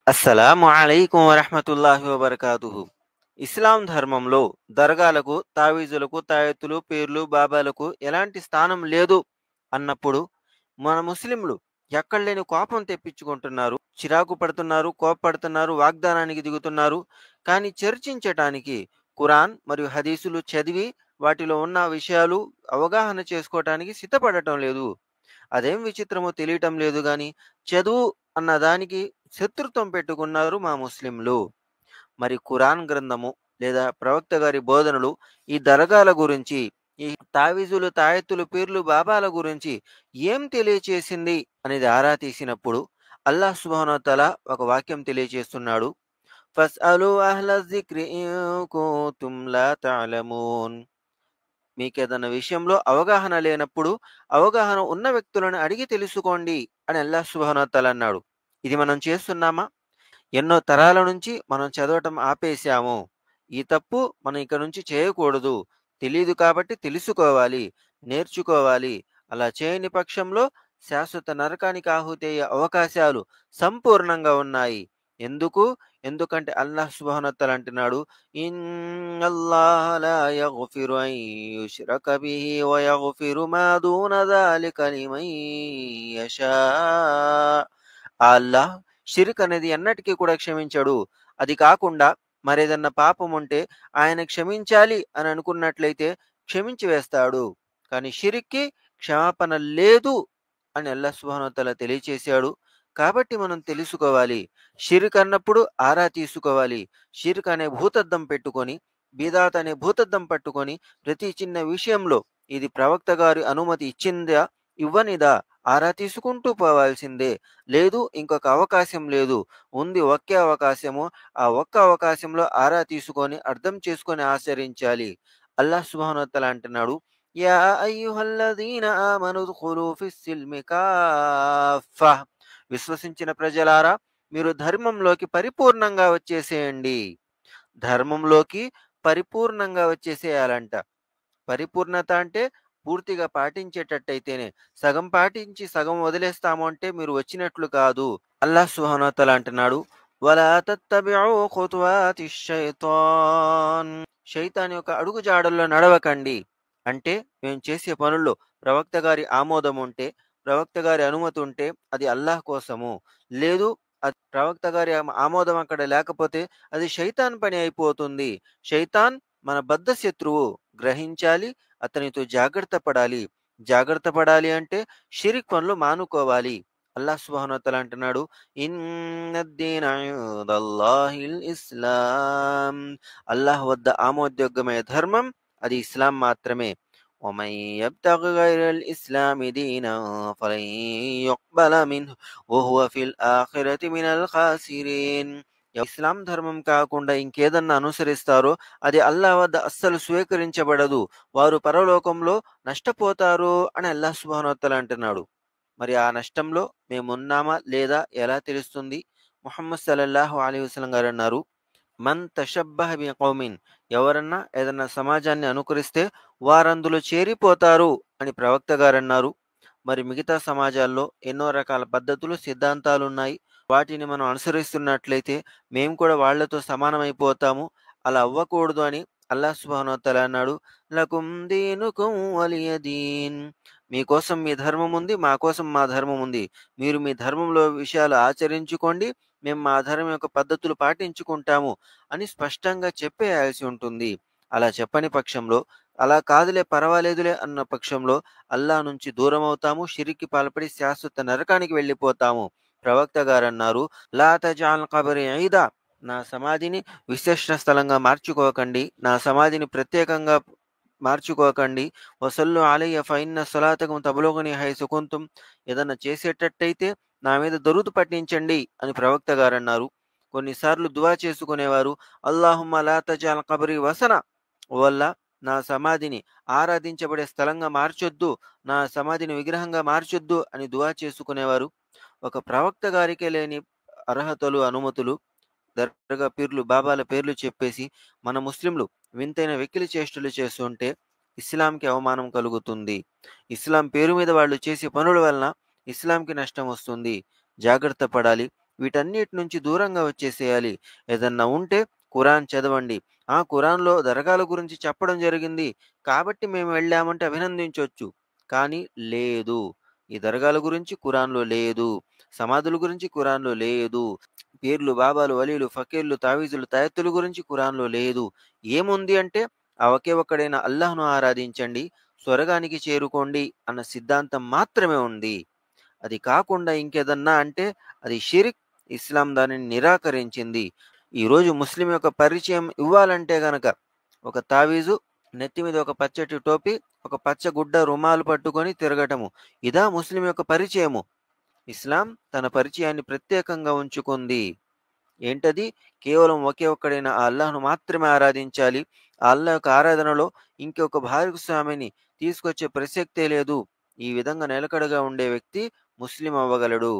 అస్సలాము అలైకుం వరహ్మతుల్లాహి వబర్కాతుహు. ఇస్లాం ధర్మంలో దర్గాలకు, తావీజులకు, తాయెత్తులు, పీర్లు, బాబాలకు ఎలాంటి స్థానం లేదు అన్నప్పుడు మన ముస్లింలు ఎక్కడలేని కోపం తెప్పించుకుంటున్నారు, చిరాకు పడుతున్నారు, కోప్పడుతున్నారు, వాగ్దానానికి దిగుతున్నారు. కానీ చర్చించటానికి ఖురాన్ మరియు హదీసులు చదివి వాటిలో ఉన్న విషయాలు అవగాహన చేసుకోవటానికి సిద్ధపడటం లేదు. అదేం విచిత్రమో తెలియటం లేదు గాని, చదువు అన్న దానికి శత్రుత్వం పెట్టుకున్నారు మా ముస్లింలు. మరి ఖురాన్ గ్రంథము లేదా ప్రవక్త గారి బోధనలు ఈ దర్గాల గురించి, ఈ తావీజులు, తాయెత్తులు, పీర్లు, బాబాల గురించి ఏం తెలియచేసింది అనేది ఆరా తీసినప్పుడు అల్లాహ్ సుబ్హానహు వ తఆలా ఒక వాక్యం తెలియచేస్తున్నాడు. ఫస్అలు అహ్ల జిక్రి ఇన్ కుంతుం లా తఅలమూన్. మీకేదన్నా విషయంలో అవగాహన లేనప్పుడు, అవగాహన ఉన్న వ్యక్తులను అడిగి తెలుసుకోండి అని అల్లాహ్ సుబ్హానహు వ తఆలా అన్నాడు. ఇది మనం చేస్తున్నామా? ఎన్నో తరాల నుంచి మనం చదవటం ఆపేశాము. ఈ తప్పు మనం ఇక నుంచి చేయకూడదు. తెలీదు కాబట్టి తెలుసుకోవాలి, నేర్చుకోవాలి. అలా చేయని పక్షంలో శాశ్వత నరకానికి ఆహుతయ్యే అవకాశాలు సంపూర్ణంగా ఉన్నాయి. ఎందుకు? ఎందుకంటే అల్లాహ్ సుబ్హానహు వ తఆలా అంటున్నాడు, ఇన్నల్లాహ లా యగ్ఫిరు అన్ యుష్రక బిహి వ యగ్ఫిరు మా దూన జాలిక లిమన్ యషా. ఆ అల్లాహ్ షిర్క్ అనేది ఎన్నటికీ కూడా క్షమించడు. అది కాకుండా మరేదన్నా పాపం ఉంటే ఆయన క్షమించాలి అని అనుకున్నట్లయితే క్షమించి వేస్తాడు. కానీ షిర్క్‌కి క్షమాపణ లేదు అని అల్లాహ్ సుబ్హానహు వ తఆలా తెలియచేశాడు. కాబట్టి మనం తెలుసుకోవాలి. షిర్క్ అన్నప్పుడు ఆరా తీసుకోవాలి. షిర్క్ అనే భూతద్దం పెట్టుకొని, బిదాత్ అనే భూతద్దం పట్టుకొని ప్రతి చిన్న విషయంలో ఇది ప్రవక్త గారి అనుమతి ఇచ్చిందా? ఇవ్వనిదా? ఆరా తీసుకుంటూ పోవాల్సిందే. లేదు ఇంకొక అవకాశం లేదు. ఉంది ఒకే అవకాశము. ఆ ఒక్క అవకాశంలో ఆరా తీసుకొని, అర్థం చేసుకొని ఆచరించాలి. అల్లాహ్ సుబ్హానహు వ తఆలా అంటున్నాడు, యా అయ్యుహల్లదీన ఆమను ఉద్ఖులూ ఫిస్సిల్మి కాఫ్ఫా. విశ్వసించిన ప్రజలారా, మీరు ధర్మంలోకి పరిపూర్ణంగా వచ్చేసేయండి. ధర్మంలోకి పరిపూర్ణంగా వచ్చేసేయాలంట. పరిపూర్ణత అంటే పూర్తిగా పాటించేటట్టయితేనే. సగం పాటించి సగం వదిలేస్తాము అంటే మీరు వచ్చినట్లు కాదు. అల్లాహ్ సుబ్హానహు వ తఆలా అంటున్నాడు, వలా తత్తబిఉ ఖుతువాతిష్ షైతాన్. షైతాన్ యొక్క అడుగు జాడల్లో నడవకండి. అంటే మేము చేసే పనుల్లో ప్రవక్త గారి ఆమోదం ఉంటే, ప్రవక్త గారి అనుమతి ఉంటే అది అల్లాహ్ కోసము. లేదు అది ప్రవక్త గారి ఆమోదం అక్కడ లేకపోతే అది షైతాన్ పని అయిపోతుంది. షైతాన్ మన బద్ధ శత్రువు. గ్రహించాలి, అతనితో జాగ్రత్త పడాలి. జాగ్రత్త పడాలి అంటే షిరిక్ పనులు మానుకోవాలి. అల్లాహ్ సుబ్హానహు వ తఆలా అంటున్నాడు, ఇన్నద్దీన ఇందల్లాహిల్ ఇస్లాం. అల్లాహ్ వద్ద ఆమోదయోగ్యమైన ధర్మం అది ఇస్లాం మాత్రమే. Woman యబ్తగి గైరల్ ఇస్లామి దీనన్ ఫలన్ యుక్బల మిన్హు వహువ fill ఆఖిరతి మినల్ ఖాసిరీన్. ఇస్లాం ధర్మం కాకుండా ఇంకేదన్నా అనుసరిస్తారో అది అల్లాహ్ వద్ద అస్సలు స్వీకరించబడదు. వారు పరలోకంలో నష్టపోతారు అని అల్లాహ్ సుబ్హానహు వ తఆలా అంటున్నాడు. మరి ఆ నష్టంలో మేమున్నామా లేదా ఎలా తెలుస్తుంది? ముహమ్మద్ సల్లల్లాహు అలైహి వసల్లం గారు అన్నారు, మన్ తషబ్బహ బికౌమిన్. ఎవరన్నా ఏదన్నా సమాజాన్ని అనుకరిస్తే వారందులో చేరిపోతారు అని ప్రవక్త గారన్నారు. మరి మిగతా సమాజాల్లో ఎన్నో రకాల పద్ధతులు, సిద్ధాంతాలున్నాయి. వాటిని మనం అనుసరిస్తున్నట్లయితే మేము కూడా వాళ్ళతో సమానమైపోతాము. అలా అవ్వకూడదు అని అల్లాహ్ సుబ్హానహు వ తఆలా అన్నాడు, లకుం దీనుకుం వలియ దీన్. మీకోసం మీ ధర్మం ఉంది, మా కోసం మా ధర్మం ఉంది. మీరు మీ ధర్మంలో విషయాలు ఆచరించుకోండి. మేము మా ధర్మం యొక్క పద్ధతులు పాటించుకుంటాము అని స్పష్టంగా చెప్పేయాల్సి ఉంటుంది. అలా చెప్పని పక్షంలో, అలా కాదులే పర్వాలేదులే అన్న పక్షంలో అల్లాహ్ నుంచి దూరమవుతాము. షిర్క్‌కి పాల్పడి శాశ్వత నరకానికి వెళ్ళిపోతాము. ప్రవక్త గారన్నారు, లా తజఅల్ ఖబరి ఈదా. నా సమాధిని విశేష స్థలంగా మార్చుకోకండి. నా సమాధిని ప్రత్యేకంగా మార్చుకోకండి. వసల్లు అలయ్య ఫఇన్న సలాతకుం తబలుగుని హైసు కుంతుం. ఏదన్నా చేసేటట్టయితే నా మీద దరూద్ పఠించండి అని ప్రవక్త గారన్నారు. కొన్నిసార్లు దుఆ చేసుకునేవారు, అల్లాహుమ్మ లా తజఅల్ ఖబ్రి వసన. ఓ అల్లా, నా సమాధిని ఆరాధించబడే స్థలంగా మార్చొద్దు, నా సమాధిని విగ్రహంగా మార్చొద్దు అని దుఆ చేసుకునేవారు. ఒక ప్రవక్త గారికే లేని అర్హతలు, అనుమతులు దర్గా పీర్లు, బాబాల పేర్లు చెప్పేసి మన ముస్లింలు వింతైన వెకిలి చేష్టలు చేస్తుంటే ఇస్లాంకి అవమానం కలుగుతుంది. ఇస్లాం పేరు మీద వాళ్ళు చేసే పనుల వలన ఇస్లాంకి నష్టం వస్తుంది. జాగ్రత్త పడాలి. వీటన్నిటి నుంచి దూరంగా వచ్చేసేయాలి. ఏదన్నా ఉంటే ఖురాన్ చదవండి. ఆ! ఖురాన్‌లో దర్గాల గురించి చెప్పడం జరిగింది. కాబట్టి మేము వెళ్ళామంటే అభినందించొచ్చు. కానీ లేదు. ఈ దర్గాల గురించి ఖురాన్‌లో లేదు. సమాధుల గురించి ఖురాన్‌లో లేదు. పీర్లు, బాబాలు, వలీలు, ఫకీర్లు, తావీజులు, తాయెత్తుల గురించి ఖురాన్‌లో లేదు. ఏముంది అంటే ఆ ఒకే ఒక్కడైన అల్లాహ్‌ను ఆరాధించండి. స్వర్గానికి చేరుకోండి అన్న సిద్ధాంతం మాత్రమే ఉంది. అది కాకుండా ఇంకేదన్నా అంటే అది షిర్క్. ఇస్లాం దానిని నిరాకరించింది. ఈరోజు ముస్లిం యొక్క పరిచయం ఇవ్వాలంటే గనక ఒక తావీజు, నెత్తి మీద ఒక పచ్చటి టోపీ, ఒక పచ్చ గుడ్డ రుమాలు పట్టుకొని తిరగటము. ఇదా ముస్లిం యొక్క పరిచయము. ఇస్లాం తన పరిచయాన్ని ప్రత్యేకంగా ఉంచుకుంది. ఏంటది? కేవలం ఒకే ఒక్కడైన ఆ అల్లాహ్‌ను మాత్రమే ఆరాధించాలి. ఆ అల్లాహ్ యొక్క ఆరాధనలో ఇంకొక భాగస్వామిని తీసుకొచ్చే ప్రసక్తే లేదు. ఈ విధంగా నిలకడగా ఉండే వ్యక్తి ముస్లిం అవ్వగలడు.